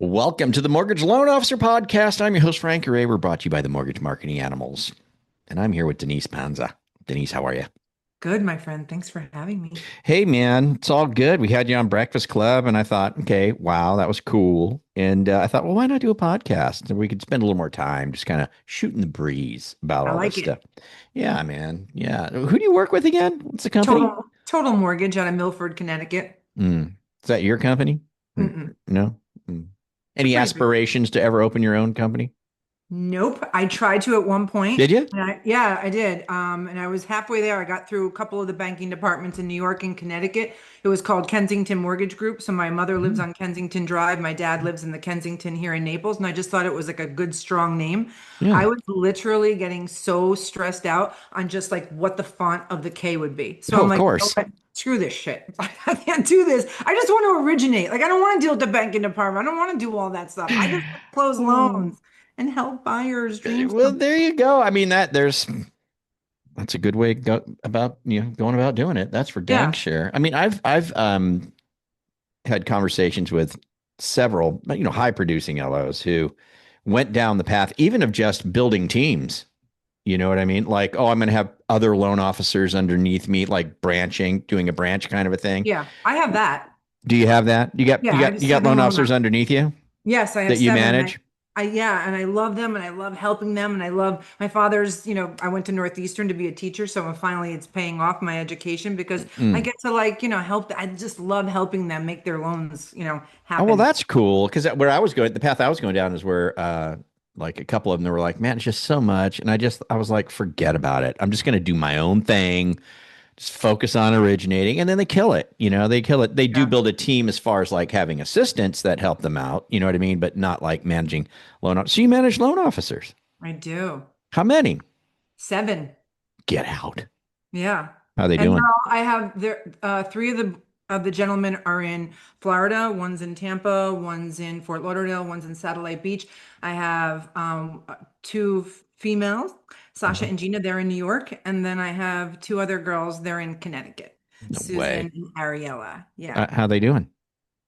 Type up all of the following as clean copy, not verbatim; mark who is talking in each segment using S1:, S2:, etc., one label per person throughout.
S1: Welcome to the Mortgage Loan Officer Podcast. I'm your host, Frank Ray. We're brought to you by the Mortgage Marketing Animals. And I'm here with Denise Panza. Denise, how are you?
S2: Good, my friend. Thanks for having me.
S1: Hey, man, it's all good. We had you on Breakfast Club, and I thought, okay, wow, that was cool. And I thought, well, why not do a podcast? And we could spend a little more time just kind of shooting the breeze about
S2: I
S1: all this
S2: like it.
S1: stuff. Yeah, man. Yeah. Who do you work with again? What's the company?
S2: Total Mortgage out of Milford, Connecticut.
S1: Mm. Is that your company?
S2: Mm-mm.
S1: No? Mm.
S2: It's a
S1: Any
S2: pretty big.
S1: aspirations to ever open your own company?
S2: Nope. I tried to at one point.
S1: Did you?
S2: Yeah, I did. And I was halfway there. I got through a couple of the banking departments in New York and Connecticut. It was called Kensington Mortgage Group. So my mother lives
S1: Mm.
S2: on Kensington Drive. My dad lives in the Kensington here in Naples. And I just thought it was like a good, strong name.
S1: Yeah.
S2: I was literally getting so stressed out on just like what the font of the K would be. So
S1: Oh,
S2: I'm
S1: of
S2: like, you know
S1: course.
S2: what? Screw this shit. I can't do this. I just want to originate. Like, I don't want to deal with the banking department. I don't want to do all that stuff. I just want to close
S1: Oh.
S2: loans and help buyers dreams
S1: Well,
S2: come.
S1: there you go. I mean, that's a good way about going about doing it. That's for dang
S2: Yeah.
S1: sure. I mean, I've had conversations with several high producing LOs who went down the path even of just building teams. You know what I mean? Like, oh, I'm going to have other loan officers underneath me, like branching, doing a branch kind of a thing.
S2: Yeah. I have that.
S1: Do you have that? You got
S2: Yeah.
S1: you
S2: I have
S1: got you got loan
S2: seven
S1: officers
S2: loan.
S1: underneath you
S2: Yes, I have
S1: that you
S2: seven.
S1: manage?
S2: Yeah, and I love them and I love helping them. And I love my father's, I went to Northeastern to be a teacher. So finally it's paying off my education because I
S1: Mm.
S2: get to help. I just love helping them make their loans,
S1: Oh, well,
S2: happen.
S1: that's cool. Because where I was going, the path I was going down is where, like a couple of them, they were like, man, it's just so much. And I was like, forget about it. I'm just going to do my own thing, just focus on originating. And then they kill it. They kill it. They do
S2: Yeah,
S1: build a team as far as like having assistants that help them out. You know what I mean? But not like managing loan officers. So you manage loan officers.
S2: I do.
S1: How many?
S2: Seven.
S1: Get out.
S2: Yeah.
S1: How are they
S2: And
S1: doing?
S2: now I have three of the gentlemen are in Florida, one's in Tampa, one's in Fort Lauderdale, one's in Satellite Beach. I have two females, Sasha
S1: Uh-huh.
S2: and Gina, they're in New York, and then I have two other girls, they're in Connecticut,
S1: No
S2: Susan
S1: way.
S2: and Ariella. Yeah.
S1: How are they doing?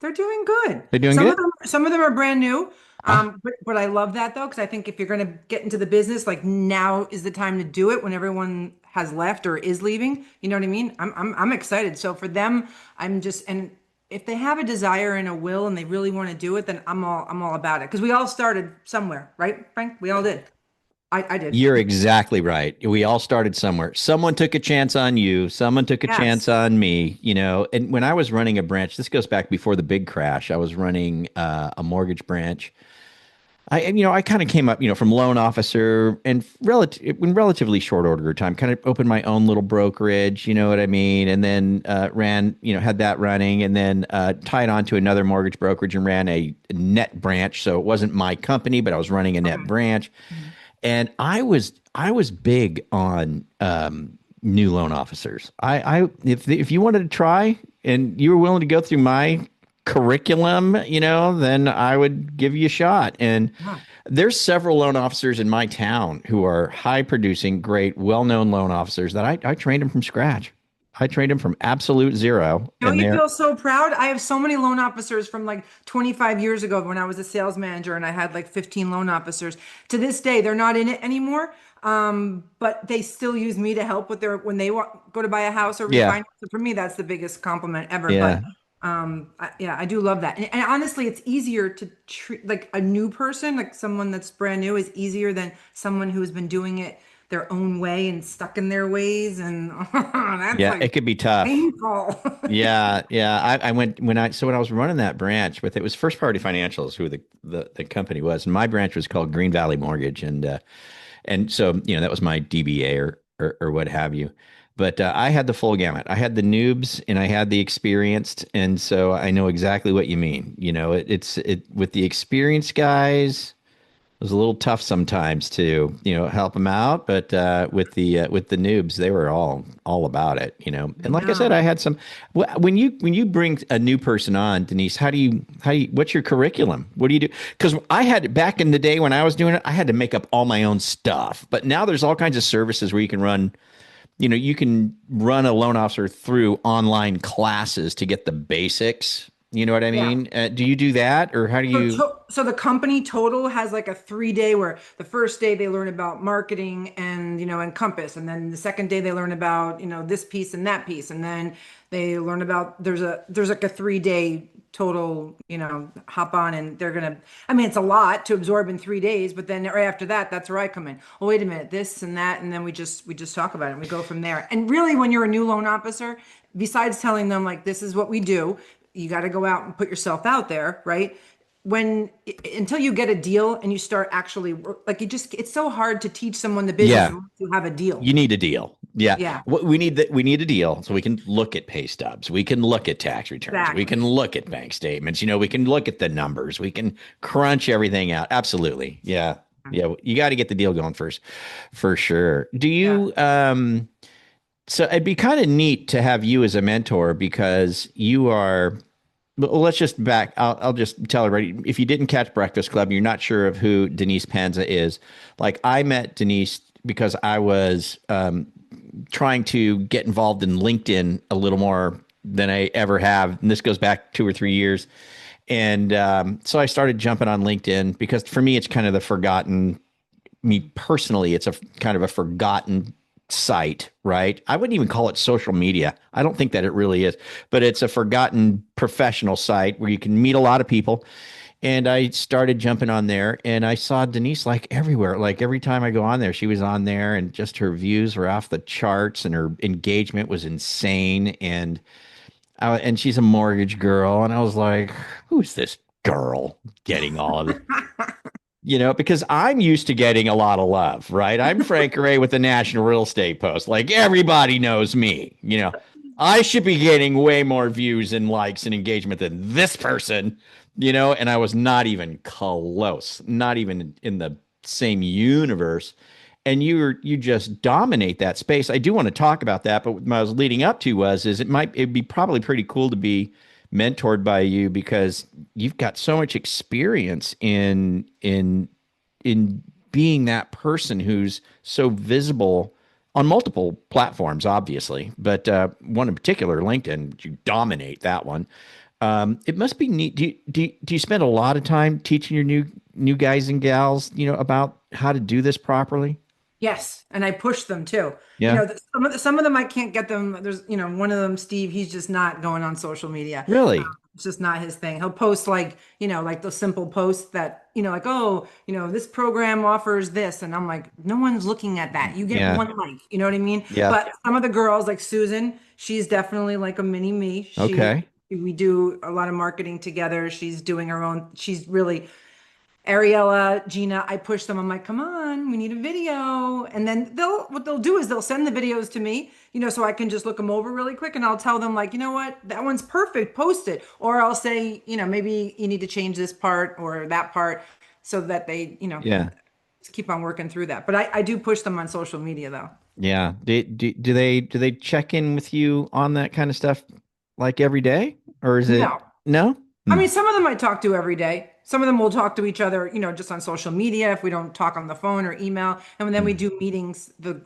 S2: They're doing good.
S1: They doing
S2: Some of
S1: good?
S2: them are brand new.
S1: Ah,
S2: But I love that though, because I think if you're going to get into the business, like now is the time to do it when everyone has left or is leaving. You know what I mean? I'm excited. So for them, and if they have a desire and a will and they really want to do it, then I'm all about it. Because we all started somewhere, right, Frank? We all did. I did.
S1: you're exactly right. We all started somewhere. Someone took a chance on you. Someone took a chance
S2: Yes.
S1: on me. And when I was running a branch, this goes back before the big crash. I was running a mortgage branch. I kind of came up, from loan officer and in relatively short order of time, kind of opened my own little brokerage, you know what I mean? And then had that running and then tied on to another mortgage brokerage and ran a net branch. So it wasn't my company, but I was running a net
S2: Okay.
S1: branch.
S2: Mhm.
S1: And I was big on new loan officers. If you wanted to try and you were willing to go through my curriculum, then I would give you a shot. And
S2: Yeah.
S1: there's several loan officers in my town who are high producing, great, well known loan officers that I trained them from scratch. I trained them from absolute zero,
S2: Don't
S1: and
S2: you
S1: they're
S2: feel so proud? I have so many loan officers from like 25 years ago when I was a sales manager and I had like 15 loan officers. To this day, they're not in it anymore. But they still use me to help with when they go to buy a house or
S1: yeah,
S2: refinance. So for me, that's the biggest compliment ever. But
S1: yeah.
S2: yeah, I do love that. And honestly, it's easier to treat like a new person, like someone that's brand new, is easier than someone who's been doing it their own way and stuck in their ways. And that's
S1: Yeah,
S2: like
S1: it could be tough.
S2: painful.
S1: Yeah, yeah. I went when I was running that branch with it was First Party Financials who the company was, and my branch was called Green Valley Mortgage, and so that was my DBA or what have you. But I had the full gamut. I had the noobs and I had the experienced, and so I know exactly what you mean. It with the experienced guys. It was a little tough sometimes to help them out, but with the noobs, they were all about it.
S2: I
S1: And like I said,
S2: know.
S1: I had some. When you bring a new person on, Denise, how do you what's your curriculum? What do you do? Because I had back in the day when I was doing it, I had to make up all my own stuff. But now there's all kinds of services where you can run a loan officer through online classes to get the basics, You know what I
S2: Yeah.
S1: mean? Do you do that, or how do
S2: So,
S1: you?
S2: so the company total has like a 3 day where the first day they learn about marketing and, and Compass. And then the second day they learn about, this piece and that piece. And then they learn about, there's like a 3 day total, hop on and they're going to, I mean, it's a lot to absorb in 3 days, but then right after that, that's where I come in. Oh, wait a minute, this and that. And then we just talk about it and we go from there. And really, when you're a new loan officer, besides telling them like, this is what we do, you got to go out and put yourself out there, right? When until you get a deal and you start actually like it's so hard to teach someone the business
S1: Yeah,
S2: unless you have a deal.
S1: you need a deal. Yeah,
S2: Yeah,
S1: what we need a deal so we can look at pay stubs, we can look at tax returns, we
S2: exactly.
S1: can look at bank statements. We can look at the numbers, we can crunch everything out. Absolutely, yeah, yeah. You got to get the deal going first, for sure. Do
S2: Yeah.
S1: you? So it'd be kind of neat to have you as a mentor because you are. Well, let's just back. I'll just tell everybody if you didn't catch Breakfast Club, and you're not sure of who Denise Panza is. Like I met Denise because I was trying to get involved in LinkedIn a little more than I ever have, and this goes back 2 or 3 years. And so I started jumping on LinkedIn because for me, it's kind of the forgotten. Me personally, it's a kind of a forgotten site, right? I wouldn't even call it social media. I don't think that it really is, but it's a forgotten professional site where you can meet a lot of people. And I started jumping on there and I saw Denise like everywhere. Like every time I go on there, she was on there and just her views were off the charts and her engagement was insane. And she's a mortgage girl. And I was like, who's this girl getting all of this? Because I'm used to getting a lot of love, right? I'm Frank Ray with the National Real Estate Post. Like everybody knows me. I should be getting way more views and likes and engagement than this person, and I was not even close, not even in the same universe. And you just dominate that space. I do want to talk about that, but what I was leading up to was it'd be probably pretty cool to be mentored by you because you've got so much experience in being that person who's so visible on multiple platforms, obviously, but one in particular, LinkedIn, you dominate that one. It must be neat. Do you spend a lot of time teaching your new guys and gals, about how to do this properly?
S2: Yes, and I push them too.
S1: Yeah,
S2: Some of them I can't get them. There's, one of them, Steve, he's just not going on social media.
S1: really.
S2: It's just not his thing. He'll post like, like those simple posts that, like, oh, this program offers this. And I'm like, no one's looking at that. You get
S1: Yeah,
S2: one like, you know what I mean?
S1: yeah.
S2: But some of the girls, like Susan, she's definitely like a mini me.
S1: Okay.
S2: We do a lot of marketing together. She's doing her own, she's really Ariella, Gina, I push them. I'm like, come on, we need a video. And then what they'll do is they'll send the videos to me, so I can just look them over really quick and I'll tell them like, you know what, that one's perfect, post it. Or I'll say, maybe you need to change this part or that part so that they,
S1: Yeah,
S2: just keep on working through that. But I do push them on social media though.
S1: yeah. Do they check in with you on that kind of stuff like every day, or is it
S2: No.
S1: no?
S2: I
S1: Hmm.
S2: mean, some of them I talk to every day. Some of them will talk to each other, just on social media if we don't talk on the phone or email. And then we
S1: Hmm.
S2: do meetings, the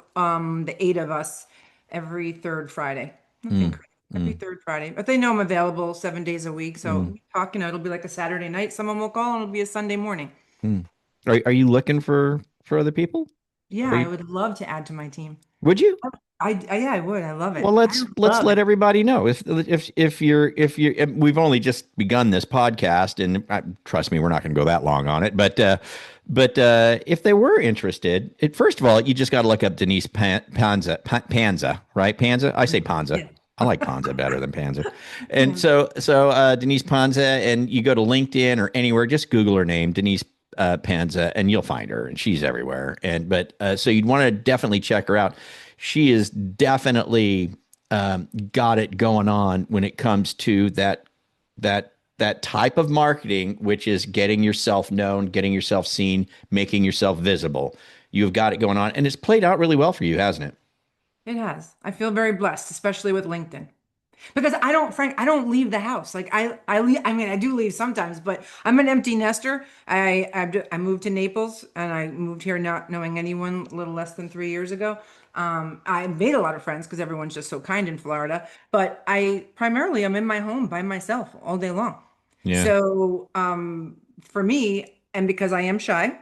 S2: eight of us, every third Friday. Nothing
S1: Hmm.
S2: crazy. Every
S1: Hmm.
S2: third Friday. But they know I'm available 7 days a week. So
S1: Hmm.
S2: we talk, it'll be like a Saturday night. Someone will call and it'll be a Sunday morning.
S1: Hmm. Are you looking for other people?
S2: Yeah,
S1: Are
S2: I
S1: you?
S2: would love to add to my team.
S1: Would you?
S2: Yeah, I would. I love
S1: Well,
S2: it. I
S1: let's
S2: love
S1: let
S2: it.
S1: everybody know if you're we've only just begun this podcast and trust me we're not going to go that long on it but if they were interested first of all you just got to look up Denise Panza, right? Panza, I say Panza.
S2: Yeah.
S1: I like Panza better than Panza. And
S2: Yeah.
S1: so Denise Panza, and you go to LinkedIn or anywhere, just Google her name, Denise Panza, and you'll find her, and she's everywhere. But so you'd want to definitely check her out. She is definitely got it going on when it comes to that type of marketing, which is getting yourself known, getting yourself seen, making yourself visible. You've got it going on, and it's played out really well for you, hasn't it?
S2: It has. I feel very blessed, especially with LinkedIn. Because I don't leave the house. Like I leave, I mean, I do leave sometimes, but I'm an empty nester. I moved to Naples and I moved here not knowing anyone a little less than 3 years ago. I made a lot of friends because everyone's just so kind in Florida, but I primarily I'm in my home by myself all day long.
S1: Yeah.
S2: So, for me, and because I am shy,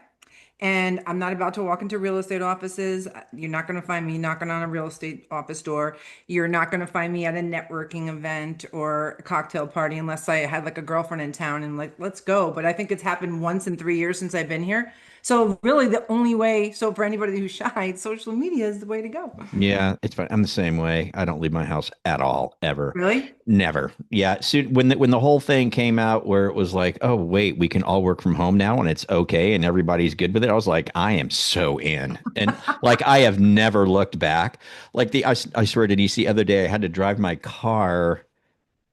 S2: and I'm not about to walk into real estate offices. You're not going to find me knocking on a real estate office door. You're not going to find me at a networking event or a cocktail party unless I had like a girlfriend in town and like, let's go. But I think it's happened once in 3 years since I've been here. So really the only way, so for anybody who's shy, social media is the way to go.
S1: Yeah, it's fine. I'm the same way. I don't leave my house at all, ever.
S2: Really?
S1: Never. Yeah. So when the whole thing came out where it was like, oh wait, we can all work from home now and it's okay and everybody's good with it. I was like, I am so in. And like I have never looked back. Like I swear Denise, the other day I had to drive my car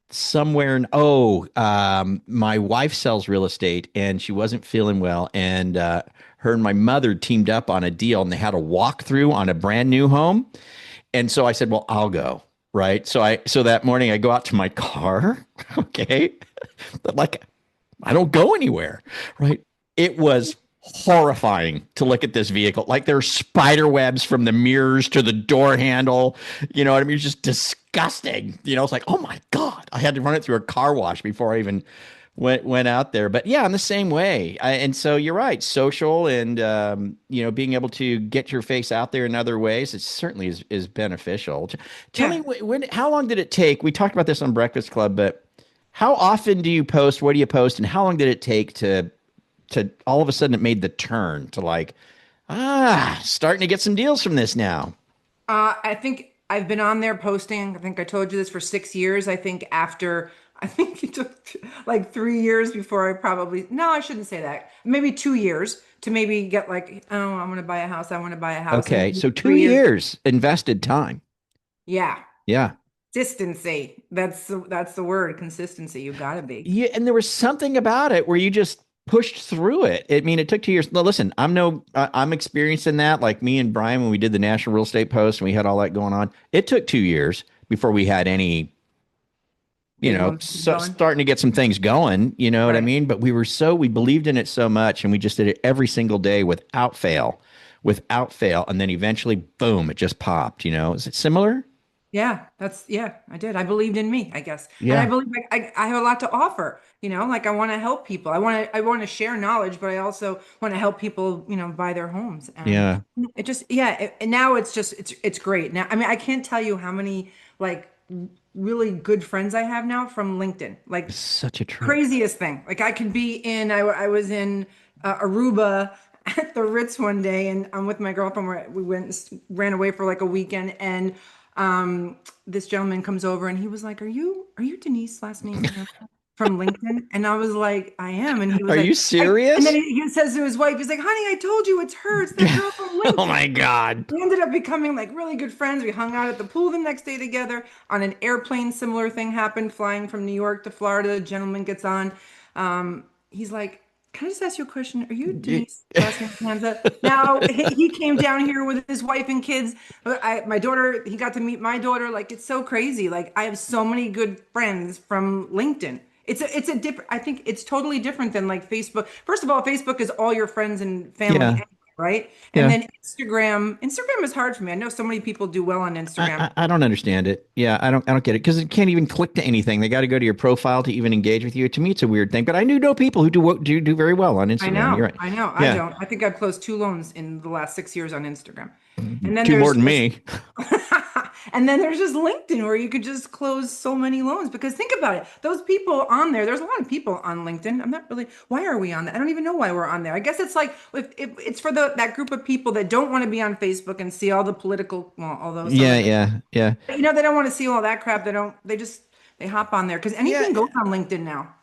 S1: somewhere in my wife sells real estate and she wasn't feeling well and her and my mother teamed up on a deal and they had a walkthrough on a brand new home. And so I said, well, I'll go. Right. So that morning I go out to my car. Okay. But like, I don't go anywhere. Right. It was horrifying to look at this vehicle. Like there's spider webs from the mirrors to the door handle. You know what I mean? It's just disgusting. You know, it's like, oh my God. I had to run it through a car wash before I even went out there. But yeah, I'm the same way. And so you're right. Social and being able to get your face out there in other ways, it certainly is beneficial. Tell me
S2: Yeah.
S1: how long did it take? We talked about this on Breakfast Club, but how often do you post? What do you post? And how long did it take to all of a sudden it made the turn to like, starting to get some deals from this now?
S2: I think I've been on there posting. I think I told you this for 6 years. I think it took like 3 years before I probably, no, I shouldn't say that. Maybe 2 years to maybe get like, oh, I want to buy a house. I want to buy a house. And
S1: Okay,
S2: maybe
S1: so two
S2: 3 years.
S1: years invested time.
S2: Yeah.
S1: Yeah.
S2: Consistency. That's the word. Consistency. You gotta be.
S1: Yeah, and there was something about it where you just pushed through it. I mean, it took 2 years. No, listen, I'm experienced in that. Like me and Brian, when we did the National Real Estate Post and we had all that going on, it took 2 years before we had any,
S2: Big momentum going.
S1: starting to get some things going. You know what I
S2: Right.
S1: mean? But we believed in it so much, and we just did it every single day without fail, and then eventually, boom, it just popped. You know, is it similar?
S2: Yeah, I did. I believed in me, I guess. And I
S1: Yeah,
S2: believe I have a lot to offer, like I want to help people. I want to share knowledge, but I also want to help people, buy their homes. And
S1: yeah.
S2: it just, yeah, and now it's great. Now, I mean, I can't tell you how many like really good friends I have now from LinkedIn. Like
S1: It's such a trip.
S2: craziest thing. Like I could be I was in Aruba at the Ritz one day, and I'm with my girlfriend. We went ran away for like a weekend, and this gentleman comes over, and he was like, "Are you Denise last name from LinkedIn?" And I was like, "I am." And he was
S1: Are
S2: like,
S1: you
S2: and then
S1: serious?
S2: he says to his wife, he's like, "Honey, I told you it's her. It's that girl from
S1: Oh
S2: LinkedIn."
S1: my God.
S2: We ended up becoming like really good friends. We hung out at the pool the next day together on an airplane. Similar thing happened flying from New York to Florida. The gentleman gets on. He's like, "Can I just ask you a question? Are you Denise last name Panza?" Now he came down here with his wife and kids. My daughter, he got to meet my daughter. Like it's so crazy. Like I have so many good friends from LinkedIn. It's a different. I think it's totally different than like Facebook. First of all, Facebook is all your friends and family
S1: Yeah,
S2: anyway, right? And
S1: yeah.
S2: then Instagram is hard for me. I know so many people do well on
S1: I,
S2: Instagram.
S1: I I don't understand it. Yeah, I don't get it because it can't even click to anything. They got to go to your profile to even engage with you. To me, it's a weird thing. But I do know people who do very well on
S2: I
S1: Instagram. You're
S2: know,
S1: right.
S2: I know. I
S1: Yeah,
S2: don't. I think I've closed 2 loans in the last 6 years on Instagram. And then
S1: two more
S2: there's
S1: than
S2: just
S1: me.
S2: and then there's just LinkedIn where you could just close so many loans because think about it. Those people on there, there's a lot of people on LinkedIn. I'm not really, why are we on that? I don't even know why we're on there. I guess it's like if it's for that group of people that don't want to be on Facebook and see all the political, well, although some
S1: Yeah,
S2: of them,
S1: yeah, yeah,
S2: they don't want to see all that crap. They hop on there because
S1: yeah.
S2: anything goes on LinkedIn now.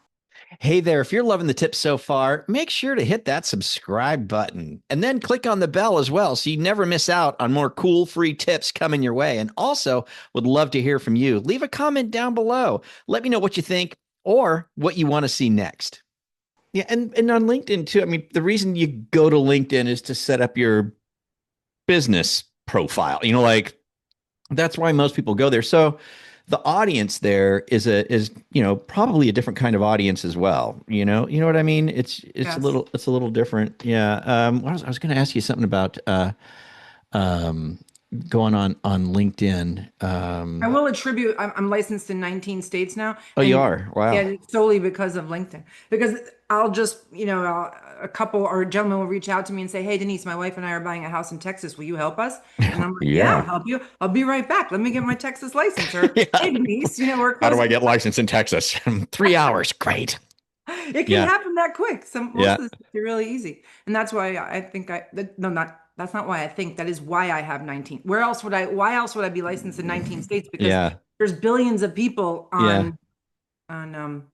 S1: Hey there, if you're loving the tips so far, make sure to hit that subscribe button and then click on the bell as well so you never miss out on more cool free tips coming your way. And also, would love to hear from you. Leave a comment down below. Let me know what you think or what you want to see next. Yeah, and on LinkedIn too. I mean, the reason you go to LinkedIn is to set up your business profile. Like that's why most people go there. So the audience there is probably a different kind of audience as well. You know what I mean?
S2: Yes.
S1: It's a little different. Yeah. I was going to ask you something about um going on LinkedIn.
S2: I will attribute, I'm licensed in 19 states now.
S1: Oh, you
S2: And
S1: are?
S2: yeah,
S1: Wow.
S2: it's solely because of LinkedIn. Because I'll just, a couple or a gentleman will reach out to me and say, "Hey, Denise, my wife and I are buying a house in Texas. Will you help us?" And I'm like, "Yeah, I'll
S1: Yeah.
S2: help you. I'll be right back. Let me get my Texas license." Or,
S1: Yeah.
S2: "Hey, Denise, we're
S1: How do I
S2: closing.
S1: get licensed in Texas? 3 hours. Great.
S2: It can
S1: Yeah.
S2: happen that quick. Most
S1: Yeah.
S2: of this is really easy. And that's why I think no, not, that's not why I think, that is why I have 19. Why else would I be licensed in 19 states? Because
S1: Yeah.
S2: there's billions of people
S1: Yeah.
S2: on um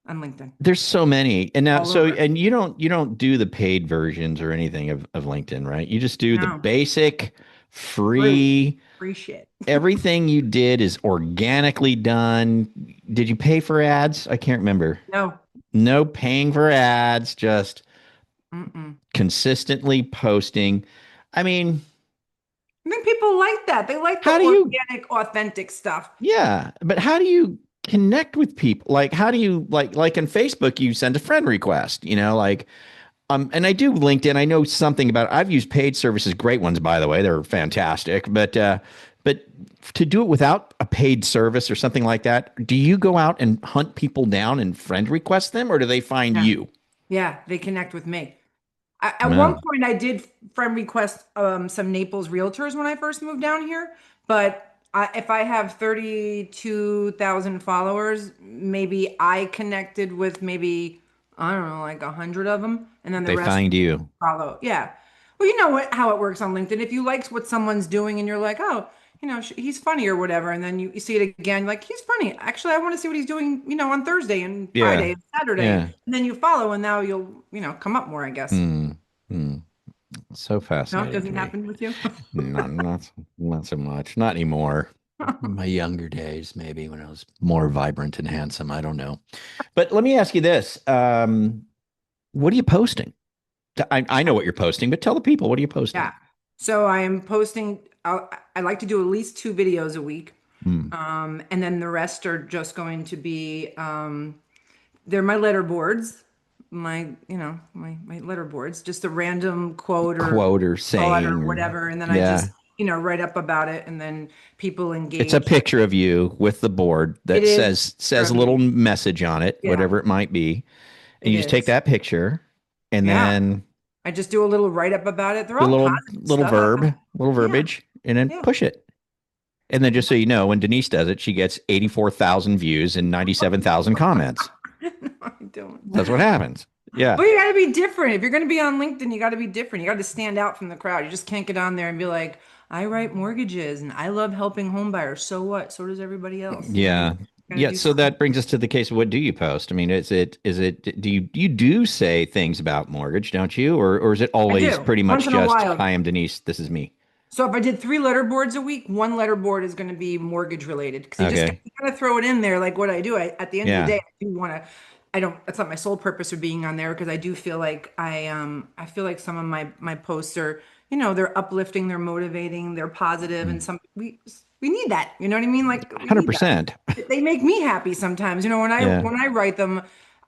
S2: on LinkedIn
S1: There's so many. And now
S2: all
S1: so
S2: over.
S1: and you don't do the paid versions or anything of LinkedIn, right? You just do the
S2: No,
S1: basic
S2: free,
S1: free.
S2: free shit.
S1: Everything you did is organically done. Did you pay for ads? I can't remember.
S2: No.
S1: No paying for ads, just
S2: Mm-mm.
S1: consistently posting. I mean,
S2: I think people like that. They like the
S1: how do you,
S2: organic, authentic stuff.
S1: yeah, but how do you connect with people? Like, how do you, like in Facebook, you send a friend request, and I do LinkedIn. I know something about it. I've used paid services, great ones, by the way. They're fantastic. But to do it without a paid service or something like that, do you go out and hunt people down and friend request them, or do they find
S2: Yeah.
S1: you?
S2: Yeah, they connect with me. At one
S1: No,
S2: point, I did friend request some Naples realtors when I first moved down here. But if I have 32,000 followers, maybe I connected with maybe, I don't know, like 100 of them. And then the
S1: they
S2: rest
S1: find you.
S2: follow. Yeah. Well, you know how it works on LinkedIn. If you like what someone's doing and you're like, oh, he's funny or whatever, and then you see it again, like, he's funny. Actually, I want to see what he's doing, on Thursday and
S1: Yeah,
S2: Friday and Saturday.
S1: yeah.
S2: And then you follow, and now you'll, come up more, I guess.
S1: Hmm. Hmm. So
S2: No, it
S1: fascinating to
S2: doesn't
S1: me.
S2: happen with you.
S1: Not so much. Not anymore. In my younger days, maybe when I was more vibrant and handsome. I don't know. But let me ask you this: what are you posting? I know what you're posting, but tell the people, what are you posting?
S2: Yeah. So I am posting, I like to do at least 2 videos a week.
S1: Hmm.
S2: And then the rest are just going to be, they're my letter boards, my letter boards, just a random quote or
S1: Quote or
S2: thought or
S1: saying, or
S2: whatever. And then I
S1: yeah,
S2: just, write up about it, and then people
S1: it's a
S2: engage.
S1: picture of you with the board
S2: It
S1: that
S2: is
S1: says a
S2: from
S1: little
S2: me.
S1: message on it,
S2: Yeah,
S1: whatever it might be, and
S2: it
S1: you just take
S2: is.
S1: that picture and
S2: Yeah.
S1: then
S2: I just do a little write up about it. They're
S1: do a
S2: all
S1: little
S2: positive stuff.
S1: little
S2: Yeah,
S1: verbiage, and then
S2: yeah.
S1: push it. And then just so you know, when Denise does it, she gets 84,000 views and 97,000 comments.
S2: No, I don't.
S1: That's what happens. Yeah.
S2: Well, you got to be different. If you're going to be on LinkedIn, you got to be different. You got to stand out from the crowd. You just can't get on there and be like, "I write mortgages and I love helping home buyers." So what? So does everybody else. You
S1: Yeah.
S2: got to
S1: Yeah.
S2: do
S1: So
S2: something.
S1: that brings us to the case of, what do you post? I mean, do you do say things about mortgage, don't you? Or is it
S2: I
S1: always
S2: do
S1: pretty
S2: once
S1: much
S2: in a
S1: just,
S2: while.
S1: hi, I'm Denise, this is me?
S2: So if I did 3 letterboards a week, one letterboard is going to be mortgage related, because
S1: Okay.
S2: you gotta throw it in there. Like what I do, at the end of the
S1: Yeah.
S2: day, I do want to. I don't. That's not my sole purpose of being on there, because I do feel like I feel like some of my posts are, they're uplifting, they're motivating, they're positive, and we need that. You know what I mean? Like, we need that.
S1: 100%.
S2: They make me happy sometimes. When I
S1: Yeah.
S2: write them,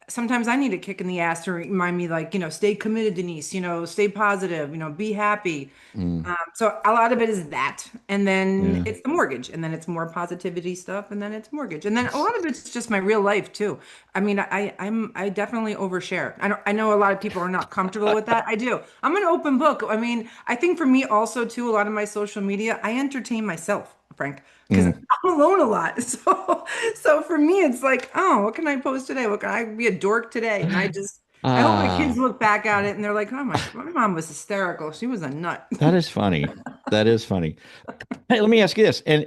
S2: sometimes I need a kick in the ass to remind me, like, stay committed, Denise. Stay positive. Be happy.
S1: Mm,
S2: So a lot of it is that, and then
S1: yeah.
S2: it's the mortgage, and then it's more positivity stuff, and then it's mortgage, and then a lot of it's just my real life too. I mean, I definitely overshare. I know a lot of people are not comfortable with that. I do. I'm an open book. I mean, I think for me also too, a lot of my social media, I entertain myself, Frank, because
S1: Mm.
S2: I'm alone a lot. So for me, it's like, oh, what can I post today? What can I be a dork today? And I hope my kids
S1: Ah,
S2: look back at it and they're like, oh my mom was hysterical. She was a nut.
S1: that is funny. That is funny. Hey, let me ask you this. And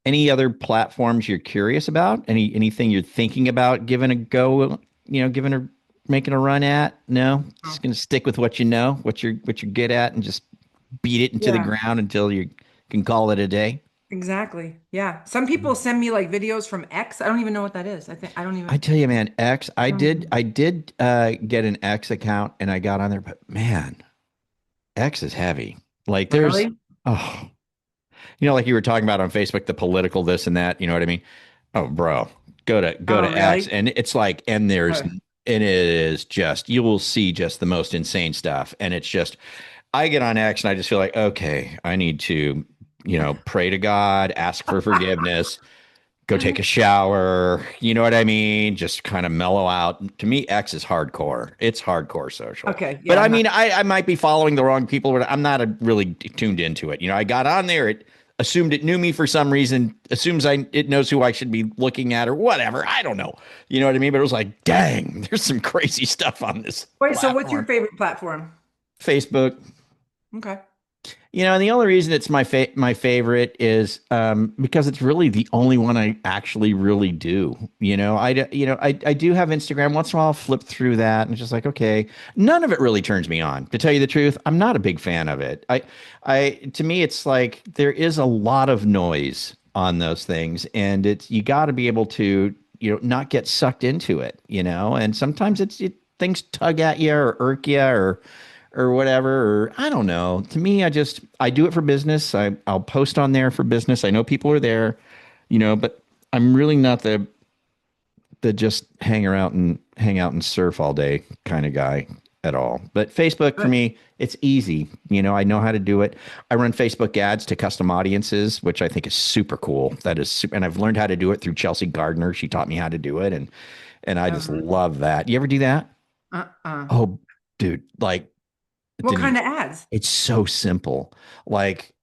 S1: any other platforms you're curious about? Anything you're thinking about giving a go, giving a making a run at? No, just gonna stick with what you know, what you're good at, and just beat it into the
S2: Yeah,
S1: ground until you can call it a day.
S2: exactly. Yeah. Some people send me like videos from X. I don't even know what that is.
S1: I tell you, man, X. I
S2: I don't
S1: did
S2: even,
S1: I did get an X account and I got on there, but man, X is heavy. Like there's
S2: really?
S1: oh like you were talking about on Facebook, the political this and that. You know what I mean? Oh, bro, go to
S2: Oh,
S1: X,
S2: really?
S1: and it's like, and
S2: Uh,
S1: it is just you will see just the most insane stuff, and it's just I get on X and I just feel like, okay, I need to, pray to God, ask for forgiveness, go take a shower. You know what I mean? Just kind of mellow out. To me, X is hardcore. It's hardcore social.
S2: okay,
S1: But
S2: yeah,
S1: I
S2: I'm
S1: mean,
S2: not.
S1: I might be following the wrong people. But I'm not really tuned into it. I got on there. It assumed it knew me for some reason. Assumes it knows who I should be looking at or whatever. I don't know. You know what I mean? But it was like, dang, there's some crazy stuff on this
S2: Wait, so what's your
S1: platform.
S2: favorite platform?
S1: Facebook.
S2: Okay.
S1: And the only reason it's my favorite is because it's really the only one I actually really do. I do have Instagram. Once in a while, I'll flip through that and it's just like, okay, none of it really turns me on. To tell you the truth, I'm not a big fan of it. To me, it's like there is a lot of noise on those things, and you got to be able to not get sucked into it. And sometimes things tug at you or irk you or whatever, or I don't know. To me, I do it for business. I'll post on there for business. I know people are there, but I'm really not the just hang out and surf all day kind of guy at all. But Facebook for
S2: Good.
S1: me, it's easy. I know how to do it. I run Facebook ads to custom audiences, which I think is super cool. That is super, and I've learned how to do it through Chelsea Gardner. She taught me how to do it, and I
S2: Never
S1: just
S2: heard.
S1: love that. You ever do that?
S2: Uh-uh.
S1: Oh, dude, like
S2: What
S1: Denise,
S2: kind of ads?
S1: it's so simple. Like,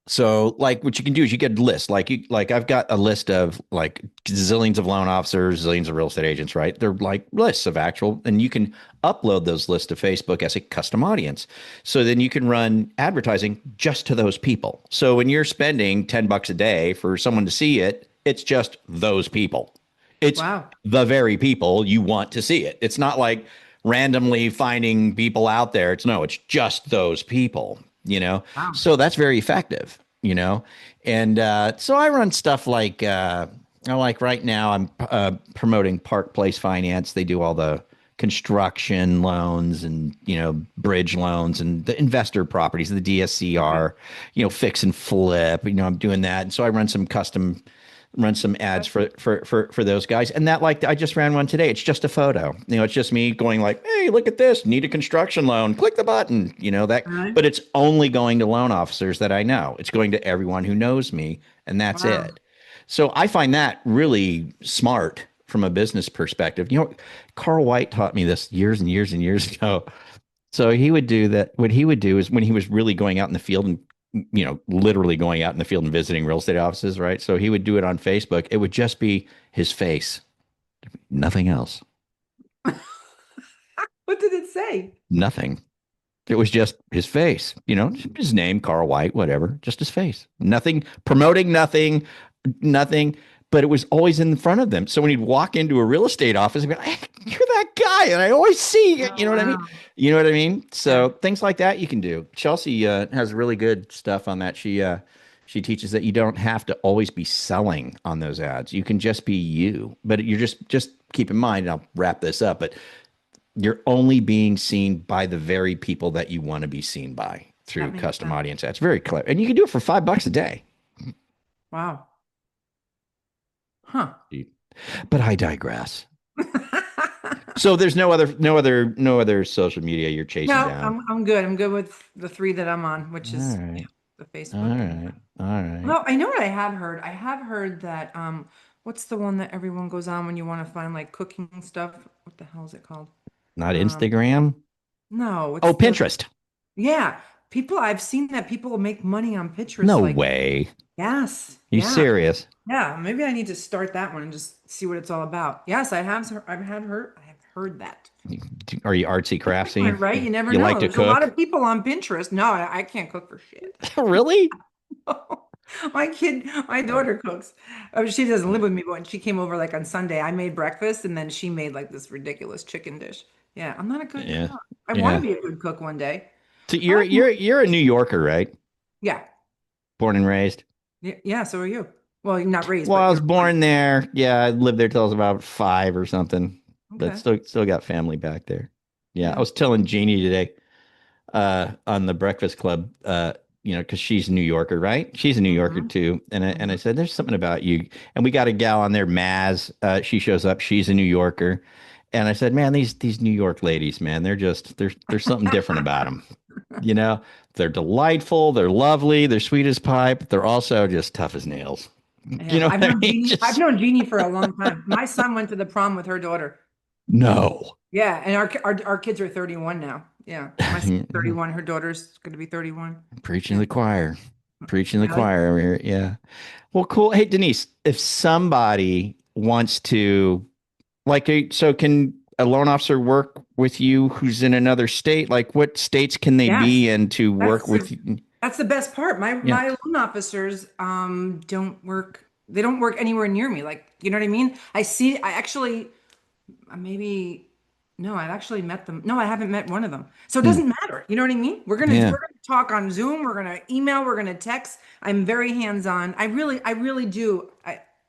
S1: so like what you can do is you get a list. Like I've got a list of like zillions of loan officers, zillions of real estate agents, right? They're like lists of actual, and you can upload those lists to Facebook as a custom audience. So then you can run advertising just to those people. So when you're spending $10 a day for someone to see it, it's just those people. It's
S2: Wow.
S1: the very people you want to see it. It's not like randomly finding people out there. It's just those people.
S2: Wow.
S1: So that's very effective. And so I run stuff like right now I'm promoting Park Place Finance. They do all the construction loans and bridge loans and the investor properties, the
S2: Okay.
S1: DSCR, fix and flip. I'm doing that, and so I run some ads
S2: Okay.
S1: for those guys. And that, like, I just ran one today. It's just a photo. It's just me going like, hey, look at this. Need a construction loan. Click the button.
S2: All right.
S1: But it's only going to loan officers that I know. It's going to everyone who knows me, and that's
S2: Wow.
S1: it. So I find that really smart from a business perspective. Carl White taught me this years and years and years ago. So he would do that. What he would do is when he was really going out in the field and literally going out in the field and visiting real estate offices, right? So he would do it on Facebook. It would just be his face, nothing else,
S2: What did it say?
S1: nothing. It was just his face, his name, Carl White, whatever, just his face. Nothing, promoting nothing, nothing, but it was always in front of them. So when he'd walk into a real estate office, he'd be like, hey, you're that guy. And I always see it.
S2: Oh,
S1: You know what I mean?
S2: wow.
S1: You know what I mean?
S2: Yeah.
S1: So things like that you can do. Chelsea has really good stuff on that. She teaches that you don't have to always be selling on those ads. You can just be you. But you're just keep in mind, and I'll wrap this up, but you're only being seen by the very people that you want to be seen by through
S2: That makes
S1: custom
S2: sense.
S1: audience ads. Very clever. And you can do it for $5 a day.
S2: Wow. Huh.
S1: But I digress. So there's no other social media you're chasing
S2: No,
S1: down.
S2: I'm good. I'm good with the three that I'm on, which
S1: All
S2: is
S1: right.
S2: the
S1: All
S2: Facebook and
S1: right. All right.
S2: well, I know what I have heard. I have heard that what's the one that everyone goes on when you want to find like cooking stuff? What the hell is it called?
S1: Not
S2: Um
S1: Instagram.
S2: no, it's
S1: Oh,
S2: the
S1: Pinterest.
S2: yeah. People I've seen that people make money on Pinterest
S1: No
S2: like
S1: way.
S2: yes.
S1: You
S2: Yeah.
S1: serious?
S2: Yeah, maybe I need to start that one and just see what it's all about. Yes, I have heard that.
S1: Are you artsy craftsy?
S2: Right? You never
S1: You like
S2: know.
S1: to
S2: There's a lot
S1: cook?
S2: of people on Pinterest. No, I can't cook for shit.
S1: Really?
S2: My
S1: Uh,
S2: daughter cooks. She doesn't
S1: uh,
S2: live with me, but when she came over like on Sunday, I made breakfast and then she made like this ridiculous chicken dish. Yeah, I'm not a good
S1: yeah.
S2: cook. I want to
S1: Yeah.
S2: be a good cook one day.
S1: So
S2: I
S1: you're
S2: like,
S1: you're you're a New Yorker, right?
S2: yeah,
S1: Born and raised.
S2: yeah, yeah. So are you? Well, you're not raised,
S1: Well,
S2: but
S1: I was
S2: you're born.
S1: born there. Yeah, I lived there till I was about 5 or something. But
S2: Okay.
S1: still got family back there. Yeah, I
S2: Yeah.
S1: was telling Jeannie today on the Breakfast Club. because she's a New Yorker, right? She's a New Yorker
S2: Mhm.
S1: too. And I
S2: Mhm.
S1: said, there's something about you. And we got a gal on there, Maz. She shows up. She's a New Yorker. And I said, man, these New York ladies, man, there's something different about them. You know, they're delightful, they're lovely, they're sweet as pie, but they're also just tough as nails. You
S2: Yeah,
S1: know
S2: I've
S1: what I
S2: known
S1: mean?
S2: Jeannie. I've
S1: Just
S2: known Jeannie for a long time. My son went to the prom with her daughter.
S1: no.
S2: Yeah, and our kids are 31 now. Yeah, my son's 31. Her daughter's going to be 31.
S1: Preaching to
S2: Yeah,
S1: the choir. Preaching to the
S2: really.
S1: choir over here. Yeah. Well, cool. Hey, Denise, if somebody wants to, like, so can a loan officer work with you who's in another state? Like, what states can they be
S2: Yes,
S1: in to work
S2: that's
S1: with
S2: the
S1: you?
S2: that's the best part. My
S1: Yeah.
S2: my loan officers don't work. They don't work anywhere near me. Like, you know what I mean? I actually maybe no, I've actually met them. No, I haven't met one of them. So it
S1: Hmm.
S2: doesn't matter. You know what I mean?
S1: Yeah.
S2: We're gonna talk on Zoom, we're gonna email, we're gonna text. I'm very hands-on. I really do.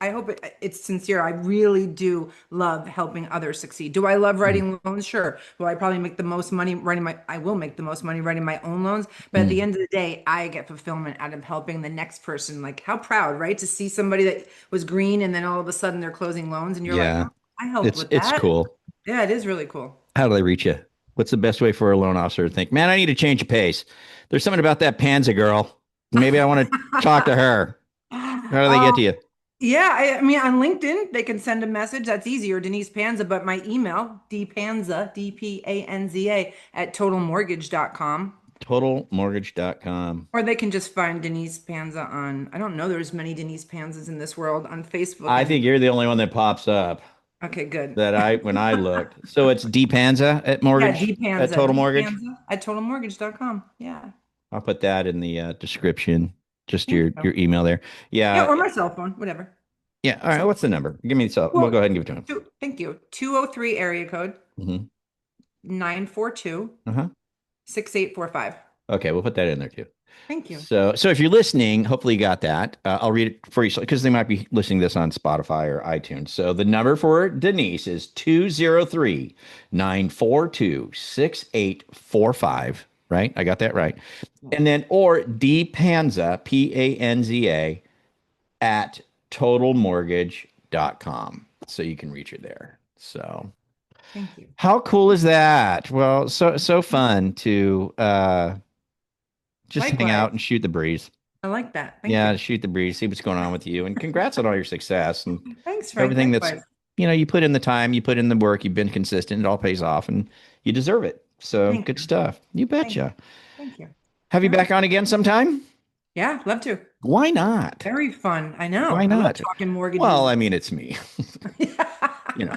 S2: I hope it's sincere. I really do love helping others succeed. Do I love
S1: Hmm.
S2: writing loans? Sure. Will I probably make the most money writing I will make the most money writing my own loans. But at the
S1: Hmm.
S2: end of the day, I get fulfillment out of helping the next person. Like how proud, right? To see somebody that was green and then all of a sudden they're closing loans and you're like,
S1: Yeah.
S2: oh, I helped
S1: It's
S2: with
S1: it's
S2: that.
S1: cool.
S2: Yeah, it is really cool.
S1: How do they reach you? What's the best way for a loan officer to think, man, I need to change of pace? There's something about that Panza girl. Maybe I want to talk to her. How do they get
S2: Um,
S1: to you?
S2: yeah, I mean, on LinkedIn, they can send a message. That's easier, Denise Panza, but my email, dpanza, DPANZA, at totalmortgage.com.
S1: Totalmortgage.com.
S2: Or they can just find Denise Panza on, I don't know, there's many Denise Panzas in this world on Facebook
S1: I
S2: and,
S1: think you're the only one that pops up
S2: okay, good.
S1: that when I looked. So it's D Panza at
S2: Yeah,
S1: mortgage at
S2: dpanza,
S1: Total Mortgage.
S2: dpanza at totalmortgage.com. Yeah.
S1: I'll put that in the description, just
S2: Thank
S1: your
S2: you.
S1: email there.
S2: Yeah,
S1: Yeah.
S2: or my cell phone, whatever.
S1: Yeah. All right.
S2: So,
S1: What's the number? Give me the We'll go
S2: well,
S1: ahead and give it to him.
S2: thank you. 203 area code
S1: Hmm.
S2: 942
S1: Uh-huh.
S2: 6845.
S1: Okay. We'll put that in there too.
S2: Thank you.
S1: So if you're listening, hopefully you got that. I'll read it for you because they might be listening to this on Spotify or iTunes. So the number for Denise is 203-942-6845. Right? I got that right. And then or dpanza, Panza at totalmortgage.com. So you can reach her there. So
S2: Thank you.
S1: how cool is that? Well, so fun to just hang out
S2: Likewise.
S1: and shoot the breeze.
S2: I like that. Thank
S1: Yeah,
S2: you.
S1: shoot the breeze, see what's going on with you, and congrats on all your success and
S2: Thanks, Frank.
S1: everything that's
S2: Likewise.
S1: you put in the time, you put in the work, you've been consistent, it all pays off, and you deserve it. So
S2: Thank
S1: good
S2: you.
S1: stuff. You
S2: Thank you.
S1: betcha.
S2: Thank you.
S1: Have you
S2: All right.
S1: back on again sometime?
S2: Yeah, love to.
S1: Why not?
S2: Very fun. I know.
S1: Why
S2: I love
S1: not?
S2: talking
S1: Well,
S2: mortgages.
S1: I mean, it's me. You know,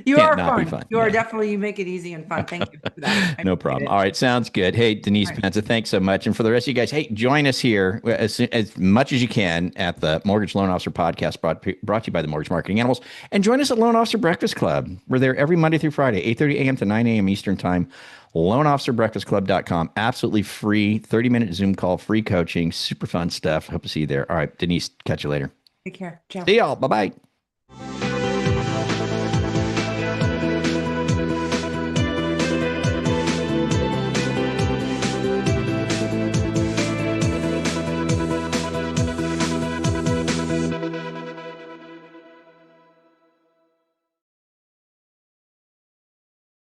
S2: You
S1: can't
S2: are
S1: not be
S2: fun.
S1: fun.
S2: You are
S1: Yeah.
S2: definitely, you make it easy and fun. Thank you for that. I
S1: No
S2: appreciate
S1: problem.
S2: it.
S1: All right, sounds good. Hey, Denise
S2: All right.
S1: Penza, thanks so much. And for the rest of you guys, hey, join us here as much as you can at the Mortgage Loan Officer Podcast brought to you by the Mortgage Marketing Animals. And join us at Loan Officer Breakfast Club. We're there every Monday through Friday, 8:30 a.m. to 9 a.m. Eastern Time. LoanOfficerBreakfastClub.com. Absolutely free, 30-minute Zoom call, free coaching, super fun stuff. Hope to see you there. All right, Denise, catch you later.
S2: Take care. Ciao.
S1: See y'all. Bye-bye.